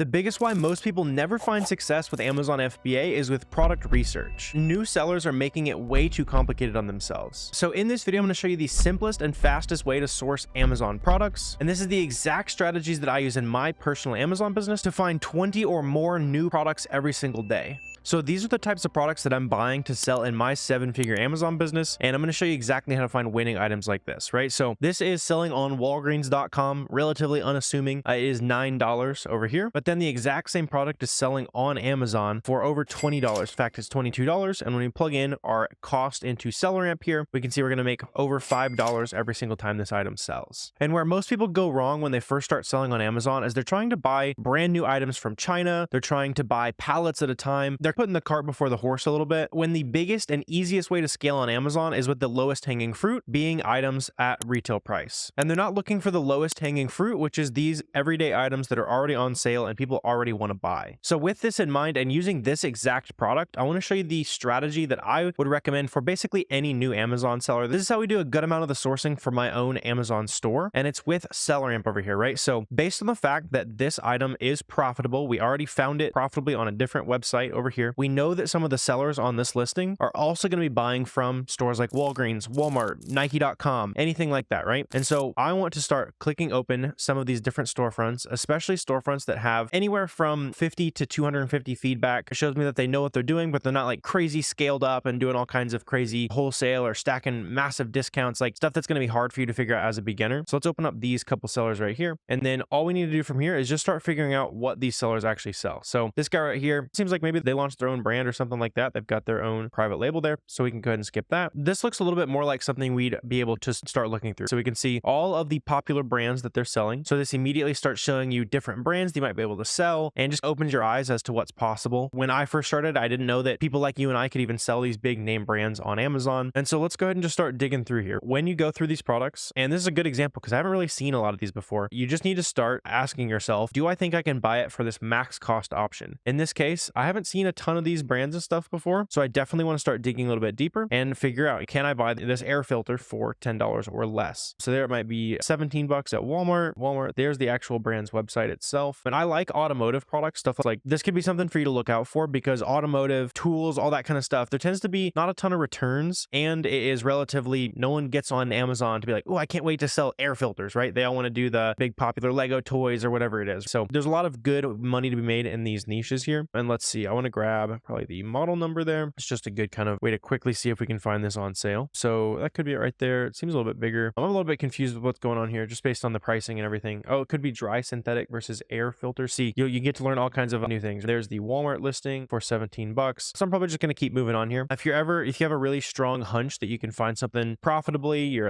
The biggest why most people never find success with Amazon FBA is with product research. New sellers are making it way too complicated on themselves. So in this video, I'm going to show you the simplest and fastest way to source Amazon products. And this is the exact strategies that I use in my personal Amazon business to find 20 or more new products every single day. So these are the types of products that I'm buying to sell in my 7-figure Amazon business. And I'm going to show you exactly how to find winning items like this, right? So this is selling on Walgreens.com, relatively unassuming. It is $9 over here, but then the exact same product is selling on Amazon for over $20. In fact, it's $22. And when we plug in our cost into SellerAmp here, we can see we're going to make over $5 every single time this item sells. And where most people go wrong when they first start selling on Amazon is they're trying to buy brand new items from China. They're trying to buy pallets at a time. They're putting the cart before the horse a little bit, when the biggest and easiest way to scale on Amazon is with the lowest hanging fruit being items at retail price. And they're not looking for the lowest hanging fruit, which is these everyday items that are already on sale and people already want to buy. So with this in mind and using this exact product, I want to show you the strategy that I would recommend for basically any new Amazon seller. This is how we do a good amount of the sourcing for my own Amazon store, and it's with SellerAmp over here, right? So based on the fact that this item is profitable, we already found it profitably on a different website over here. We know that some of the sellers on this listing are also going to be buying from stores like Walgreens, Walmart, Nike.com, anything like that, right? And so I want to start clicking open some of these different storefronts, especially storefronts that have anywhere from 50 to 250 feedback. It shows me that they know what they're doing, but they're not like crazy scaled up and doing all kinds of crazy wholesale or stacking massive discounts, like stuff that's going to be hard for you to figure out as a beginner. So let's open up these couple sellers right here. And then all we need to do from here is just start figuring out what these sellers actually sell. So this guy right here seems like maybe they launched their own brand or something like that. They've got their own private label there, so we can go ahead and skip that. This looks a little bit more like something we'd be able to start looking through. So we can see all of the popular brands that they're selling. So this immediately starts showing you different brands that you might be able to sell and just opens your eyes as to what's possible. When I first started, I didn't know that people like you and I could even sell these big name brands on Amazon. And so let's go ahead and just start digging through here. When you go through these products, and this is a good example because I haven't really seen a lot of these before, you just need to start asking yourself, do I think I can buy it for this max cost option? In this case, I haven't seen a ton of these brands and stuff before, so I definitely want to start digging a little bit deeper and figure out, can I buy this air filter for $10 or less? So there it might be 17 bucks at Walmart. There's the actual brand's website itself. And I like automotive products, stuff like this could be something for you to look out for because automotive tools, all that kind of stuff, there tends to be not a ton of returns, and it is relatively, no one gets on Amazon to be like, oh, I can't wait to sell air filters, right? They all want to do the big popular Lego toys or whatever it is. So there's a lot of good money to be made in these niches here. And let's see, I want to grab probably the model number there. It's just a good kind of way to quickly see if we can find this on sale. So that could be it right there. It seems a little bit bigger. I'm a little bit confused with what's going on here just based on the pricing and everything. Oh, it could be dry synthetic versus air filter. See, you get to learn all kinds of new things. There's the Walmart listing for 17 bucks. So I'm probably just going to keep moving on here. If you have a really strong hunch that you can find something profitably, you're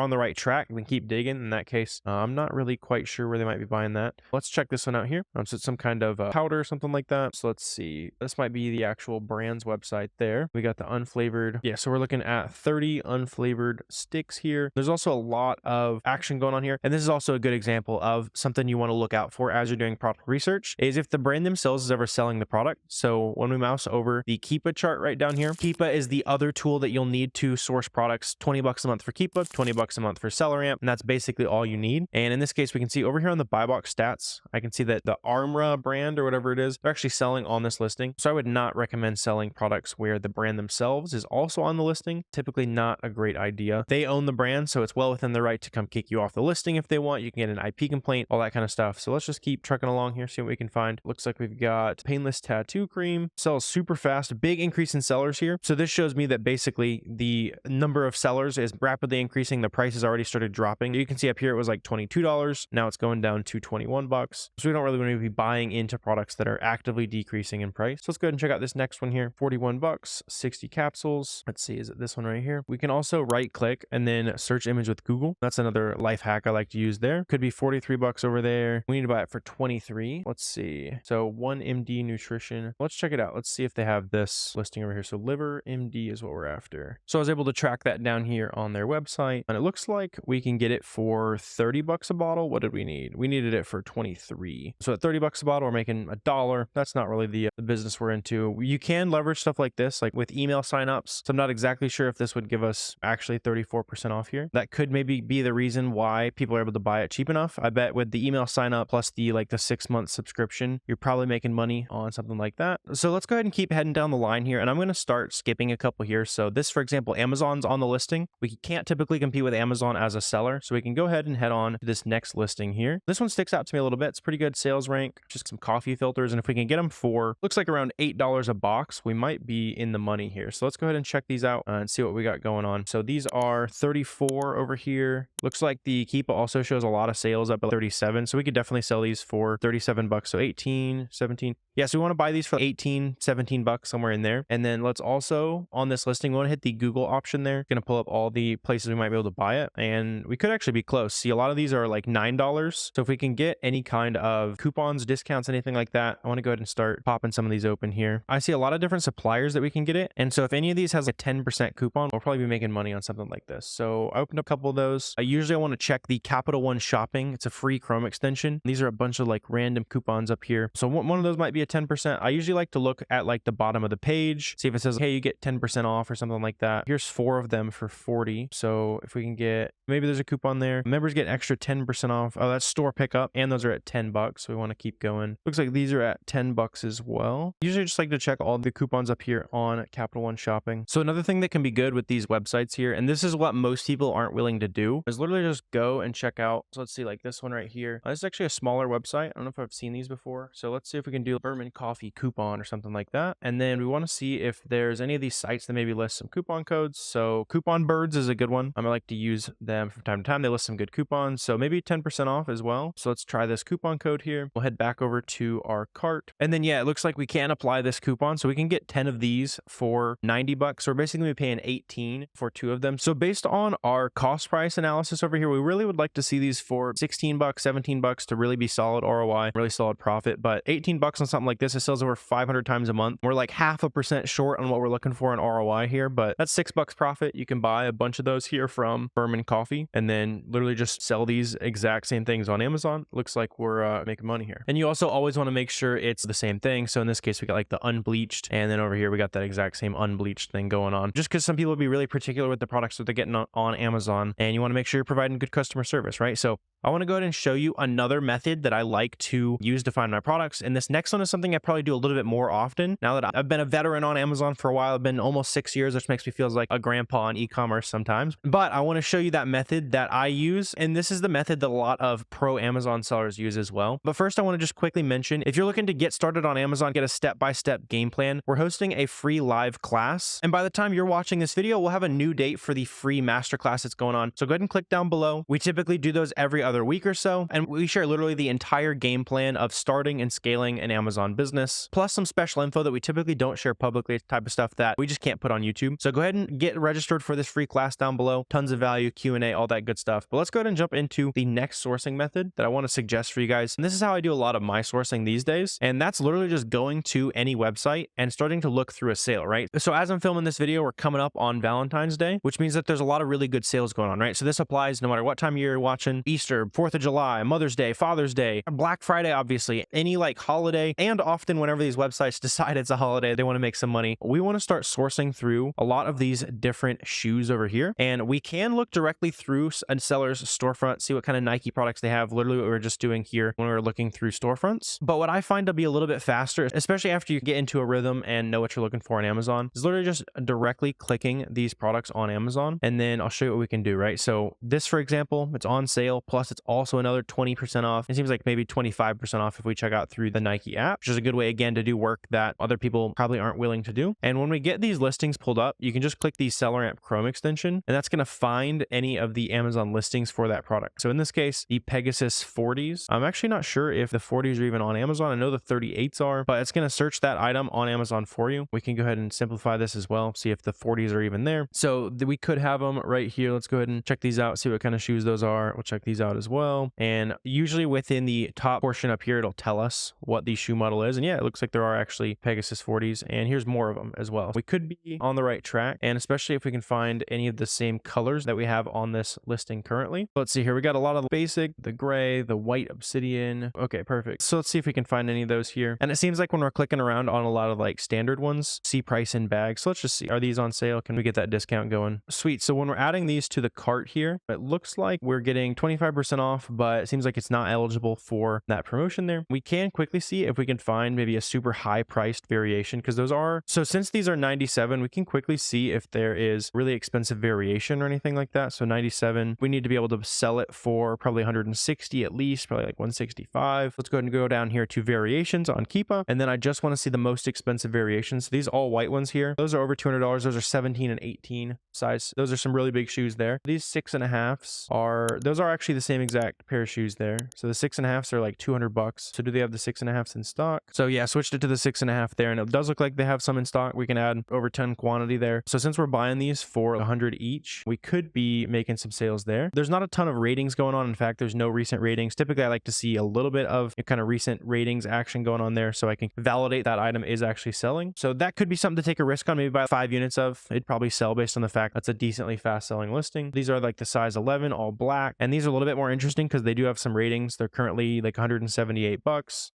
on the right track, then keep digging. In that case, I'm not really quite sure where they might be buying that. Let's check this one out here. So it's some kind of powder or something like that. So let's see. This might be the actual brand's website there. We got the unflavored. Yeah, so we're looking at 30 unflavored sticks here. There's also a lot of action going on here. And this is also a good example of something you want to look out for as you're doing product research, is if the brand themselves is ever selling the product. So when we mouse over the Keepa chart right down here, Keepa is the other tool that you'll need to source products. 20 bucks a month for Keepa, 20 bucks a month for SellerAmp, and that's basically all you need. And in this case, we can see over here on the buy box stats, I can see that the Armra brand or whatever it is, they're actually selling on this listing. So I would not recommend selling products where the brand themselves is also on the listing. Typically not a great idea. They own the brand, so it's well within their right to come kick you off the listing if they want. You can get an IP complaint, all that kind of stuff. So let's just keep trucking along here, see what we can find. Looks like we've got painless tattoo cream. Sells super fast, big increase in sellers here. So this shows me that basically the number of sellers is rapidly increasing. The price has already started dropping. You can see up here it was like $22. Now it's going down to 21 bucks. So we don't really want to be buying into products that are actively decreasing in price. So let's go ahead and check out this next one here. 41 bucks, 60 capsules. Let's see, is it this one right here? We can also right click and then search image with Google. That's another life hack I like to use there. Could be 43 bucks over there. We need to buy it for 23. Let's see. So 1MD nutrition. Let's check it out. Let's see if they have this listing over here. So liver MD is what we're after. So I was able to track that down here on their website, and it looks like we can get it for 30 bucks a bottle. What did we needed it for 23. So at 30 bucks a bottle, we're making $1. That's not really the business we're into. You can leverage stuff like this, like with email signups. So I'm not exactly sure if this would give us actually 34% off here. That could maybe be the reason why people are able to buy it cheap enough. I bet with the email sign up plus the 6-month subscription, you're probably making money on something like that. So let's go ahead and keep heading down the line here, and I'm going to start skipping a couple here. So this, for example, Amazon's on the listing. We can't typically compete with Amazon as a seller, so we can go ahead and head on to this next listing here. This one sticks out to me a little bit. It's pretty good sales rank, just some coffee filters, and if we can get them for, looks like around $8 a box, we might be in the money here. So let's go ahead and check these out and see what we got going on. So these are 34 over here. Looks like the Keepa also shows a lot of sales up at 37, so we could definitely sell these for 37 bucks. So 18, 17. Yeah, so we want to buy these for 18, 17 bucks, somewhere in there. And then let's also, on this listing, we want to hit the Google option there. Going to pull up all the places we might be able to buy it. And we could actually be close. See, a lot of these are like $9. So if we can get any kind of coupons, discounts, anything like that, I want to go ahead and start popping some of these open here. I see a lot of different suppliers that we can get it. And so if any of these has a 10% coupon, we'll probably be making money on something like this. So I opened up a couple of those. I want to check the Capital One Shopping. It's a free Chrome extension. These are a bunch of random coupons up here. So one of those might be a 10%. I usually like to look at the bottom of the page, see if it says, hey, you get 10% off or something like that. Here's 4 of them for 40. So if we can get, maybe there's a coupon there. Members get extra 10% off. Oh, that's store pickup. And those are at 10 bucks. So we want to keep going. Looks like these are at 10 bucks as well. Usually just like to check all the coupons up here on Capital One Shopping. So another thing that can be good with these websites here, and this is what most people aren't willing to do, is literally just go and check out. So let's see, this one right here. This is actually a smaller website. I don't know if I've seen these before. So let's see if we can do Berman Coffee coupon or something like that. And then we want to see if there's any of these sites that maybe list some coupon codes. So Coupon Birds is a good one. I like to use them from time to time. They list some good coupons. So maybe 10% off as well. So let's try this coupon code here. We'll head back over to our cart. And then, yeah, it looks like we can apply this coupon. So we can get 10 of these for 90 bucks. So we're basically paying 18 for 2 of them. So based on our cost price analysis over here, we really would like to see these for 16 bucks, 17 bucks to really be solid ROI, really solid profit. But 18 bucks on something like this, it sells over 500 times a month. We're 0.5% short on what we're looking for in ROI here, but that's $6 profit. You can buy a bunch of those here from Berman Coffee and then literally just sell these exact same things on Amazon. Looks like we're making money here. And you also always want to make sure it's the same thing. So in this case, we got the unbleached, and then over here we got that exact same unbleached thing going on, just because some people will be really particular with the products that they're getting on Amazon, and you want to make sure you're providing good customer service, right? So I want to go ahead and show you another method that I like to use to find my products. And this next one is something I probably do a little bit more often. Now that I've been a veteran on Amazon for a while, I've been almost 6 years, which makes me feel like a grandpa on e-commerce sometimes. But I want to show you that method that I use. And this is the method that a lot of pro Amazon sellers use as well. But first, I want to just quickly mention, if you're looking to get started on Amazon, get a step-by-step game plan, we're hosting a free live class. And by the time you're watching this video, we'll have a new date for the free masterclass that's going on. So go ahead and click down below. We typically do those every other week or so. And we share literally the entire game plan of starting and scaling an Amazon business, plus some special info that we typically don't share publicly, type of stuff that we just can't put on YouTube. So go ahead and get registered for this free class down below. Tons of value, Q&A, all that good stuff. But let's go ahead and jump into the next sourcing method that I want to suggest for you guys. And this is how I do a lot of my sourcing these days. And that's literally just going to any website and starting to look through a sale, right? So as I'm filming this video, we're coming up on Valentine's Day, which means that there's a lot of really good sales going on, right? So this applies no matter what time you're watching: Easter, 4th of July, Mother's Day, Father's Day, Black Friday, obviously, any holiday. And often whenever these websites decide it's a holiday, they want to make some money. We want to start sourcing through a lot of these different shoes over here. And we can look directly through a seller's storefront, see what kind of Nike products they have, literally what we were just doing here when we were looking through storefronts. But what I find to be a little bit faster, especially after you get into a rhythm and know what you're looking for on Amazon, is literally just directly clicking these products on Amazon. And then I'll show you what we can do, right? So this, for example, it's on sale, plus it's also another 20% off. It seems like maybe 25% off if we check out through the Nike app, which is a good way, again, to do work that other people probably aren't willing to do. And when we get these listings pulled up, you can just click the Seller Amp Chrome extension, and that's going to find any of the Amazon listings for that product. So in this case, the Pegasus 40s. I'm actually not sure if the 40s are even on Amazon. I know the 38s are, but it's going to search that item on Amazon for you. We can go ahead and simplify this as well, see if the 40s are even there. So we could have them right here. Let's go ahead and check these out, see what kind of shoes those are. We'll check these out as well. And usually within the top portion up here, it'll tell us what the shoe model is. And yeah, it looks like there are actually Pegasus 40s, and here's more of them as well. We could be on the right track, and especially if we can find any of the same colors that we have on this listing currently. Let's see here. We got a lot of the basic, the gray, the white obsidian. Okay, perfect. So let's see if we can find any of those here. And it seems like when we're clicking around on a lot of like standard ones, see price in bags. So let's just see, are these on sale? Can we get that discount going? Sweet. So when we're adding these to the cart here, it looks like we're getting 25% off, but it seems like it's not eligible for that promotion there. We can quickly see if we can find maybe a super high priced variation, because those are, so since these are 97, we can quickly see if there is really expensive variation or anything like that. So 97, we need to be able to sell it for probably 160 at least, probably like 165. Let's go ahead and go down here to variations on Keepa. And then I just want to see the most expensive variations. These all white ones here, those are over $200. Those are 17 and 18 size. Those are some really big shoes there. These 6.5s are, those are actually the same exact pair of shoes there. So the 6.5s are like $200. So do they have the 6.5s in stock? So yeah, switched it to the 6.5 there, and it does look like they have some in stock. We can add over 10 quantity there. So since we're buying these for 100 each, we could be making some sales there. There's not a ton of ratings going on. In fact, there's no recent ratings. Typically, I like to see a little bit of kind of recent ratings action going on there so I can validate that item is actually selling. So that could be something to take a risk on, maybe buy 5 units of. It'd probably sell based on the fact that's a decently fast selling listing. These are like the size 11, all black, and these are a little bit more interesting because they do have some ratings. They're currently like $178.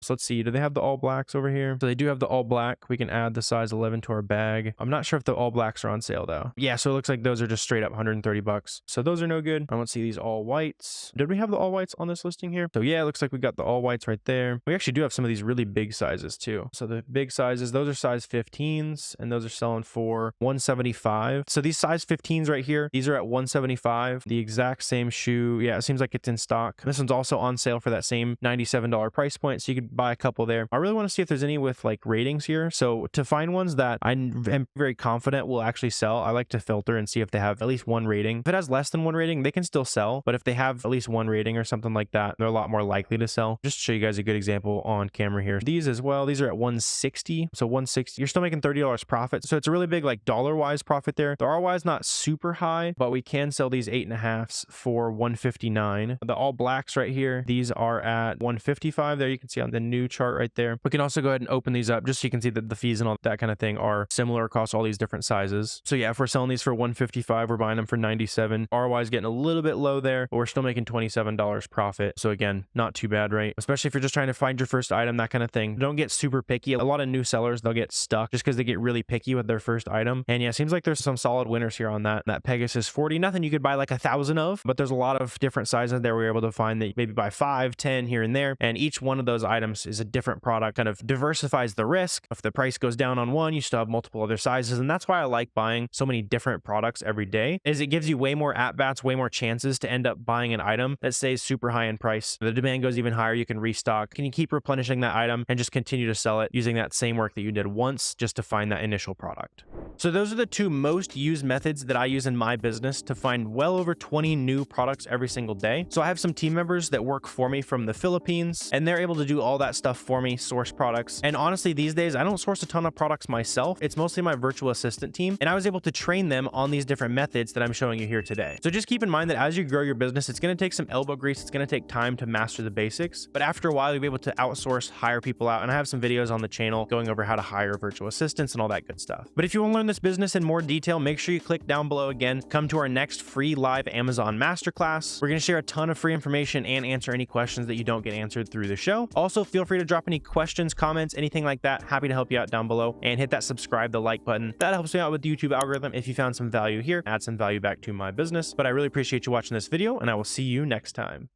So let's see, do they have the all blacks over here? So they do have the all black. We can add the size 11 to our bag. I'm not sure if the all blacks are on sale though. Yeah, so it looks like those are just straight up $130. So those are no good. I want to see these all whites. Did we have the all whites on this listing here? So yeah, it looks like we got the all whites right there. We actually do have some of these really big sizes too. So the big sizes, those are size 15s, and those are selling for $175. So these size 15s right here, these are at $175. The exact same shoe. Yeah, it seems like it's in stock. This one's also on sale for that same $97 price point, so you could buy a couple there. I really want to see if there's any with like ratings here. So to find ones that I am very confident will actually sell, I like to filter and see if they have at least 1 rating. If it has less than 1 rating, they can still sell, but if they have at least 1 rating or something like that, they're a lot more likely to sell. Just to show you guys a good example on camera here. These as well, these are at 160. So 160, you're still making $30 profit. So it's a really big like dollar-wise profit there. The ROI is not super high, but we can sell these 8.5s for $159. The all blacks right here, these are at $155. There you can see on the new chart right there. We can also go ahead and open these up just so you can see that the fees and all that kind of thing are similar across all these different sizes. So yeah, if we're selling these for $155, we're buying them for $97. ROI is getting a little bit low there, but we're still making $27 profit. So again, not too bad, right? Especially if you're just trying to find your first item, that kind of thing. Don't get super picky. A lot of new sellers, they'll get stuck just because they get really picky with their first item. And yeah, it seems like there's some solid winners here on that. That Pegasus 40, nothing you could buy like 1,000 of, but there's a lot of different sizes there we're able to find that maybe buy 5, 10 here and there. And each one of those items is a different product, kind of diversifies the risk. If the price goes down on one, you still have multiple other sizes. And that's why I like buying so many different products every day, is it gives you way more at-bats, way more chances to end up buying an item that stays super high in price. If the demand goes even higher, you can restock. Can you keep replenishing that item and just continue to sell it using that same work that you did once just to find that initial product. So those are the 2 most used methods that I use in my business to find well over 20 new products every single day. So I have some team members that work for me from the Philippines, and they're able to do all that stuff for me, source products. And honestly, these days, I don't source a ton of products myself. It's mostly my virtual assistant team, and I was able to train them on these different methods that I'm showing you here today. So just keep in mind that as you grow your business, it's going to take some elbow grease. It's going to take time to master the basics, but after a while, you'll be able to outsource, hire people out. And I have some videos on the channel going over how to hire virtual assistants and all that good stuff. But if you want to learn this business in more detail, make sure you click down below again. Come to our next free live Amazon masterclass. We're going to share a ton of free information and answer any questions that you don't get answered through the show. Also, feel free to drop any questions, comments, anything like that. Happy to help you out down below, and hit that subscribe, the like button. That helps me out with the YouTube algorithm. If you found some value here, add some value back to my business. But I really appreciate you watching this video, and I will see you next time.